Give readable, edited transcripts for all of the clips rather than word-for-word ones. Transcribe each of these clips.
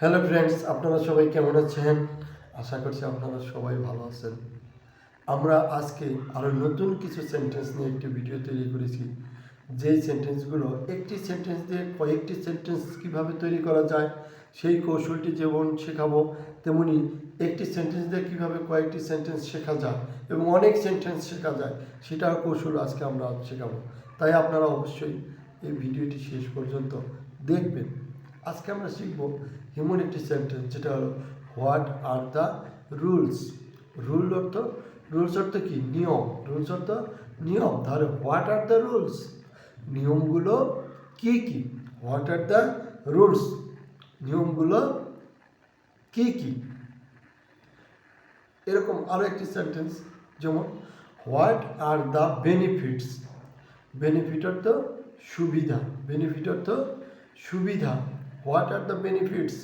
Hello friends, আপনারা সবাই কেমন আছেন? আশা করছি আপনারা সবাই ভালো আছেন। আমরা আজকে আরও নতুন কিছু সেন্টেন্স নিয়ে একটি ভিডিও তৈরি করেছি। যেই সেন্টেন্সগুলো একটি সেন্টেন্স দিয়ে কয়েকটি সেন্টেন্স কীভাবে তৈরি করা যায় সেই কৌশলটি যেমন শেখাবো, তেমনি একটি সেন্টেন্স দিয়ে কীভাবে কয়েকটি সেন্টেন্স শেখা যায় এবং অনেক সেন্টেন্স শেখা যায় সেটার কৌশল আজকে আমরা শেখাবো। তাই আপনারা অবশ্যই এই ভিডিওটি শেষ পর্যন্ত দেখবেন। আজকে আমরা শিখব এমন একটি সেন্টেন্স যেটা হলো what are the rules. Rules অর্থ কি? নিয়ম। রুলস অর্থ নিয়ম। তাহলে হোয়াট আর দ্য রুলস, নিয়মগুলো কি কি? হোয়াট আর দ্য রুলস, নিয়মগুলো কি কি? এরকম আরও একটি সেন্টেন্স যেমন what are the benefits. Benefit অর্থ সুবিধা। বেনিফিট অর্থ সুবিধা। হোয়াট আর দ্য বেনিফিটস,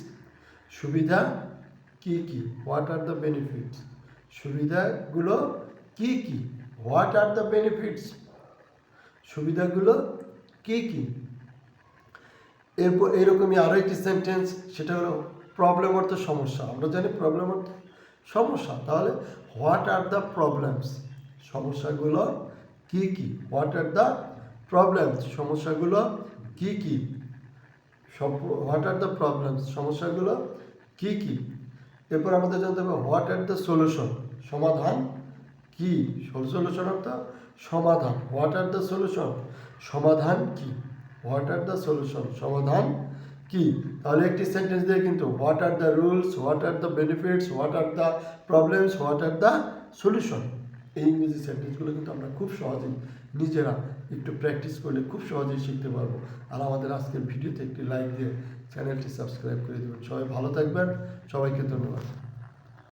সুবিধা কি কি? হোয়াট আর দ্য বেনিফিটস, সুবিধাগুলো কি কি? হোয়াট আর দ্য বেনিফিটস, সুবিধাগুলো কি কি? এরপর এরকমই আরও একটি সেন্টেন্স, সেটা হলো প্রবলেম অর্থ সমস্যা। আমরা জানি প্রবলেম অর্থ সমস্যা। তাহলে হোয়াট আর দ্য প্রবলেমস, সমস্যাগুলো কি কি? হোয়াট আর দ্য প্রবলেমস, সমস্যাগুলো কি কি? হোয়াট আর দ্য প্রবলেমস, সমস্যাগুলো কি কি? এরপর আমাদের জানতে হবে হোয়াট আর দ্য সলিউশন, সমাধান কি? সলিউশন অর্থ সমাধান। হোয়াট আর দ্য সলিউশন, সমাধান কি? হোয়াট আর দ্য সলিউশন, সমাধান কি? তাহলে একটি সেন্টেন্স দিয়ে কিন্তু what are the rules, what are the benefits, what are the problems, what are the solution, এই ইংরেজি সেন্টেন্সগুলো কিন্তু আমরা খুব সহজেই নিজেরা একটু প্র্যাকটিস করলে খুব সহজেই শিখতে পারবো। আর আমাদের আজকের ভিডিওতে একটি লাইক দিয়ে চ্যানেলটি সাবস্ক্রাইব করে দেবেন। সবাই ভালো থাকবেন, সবাইকে ধন্যবাদ।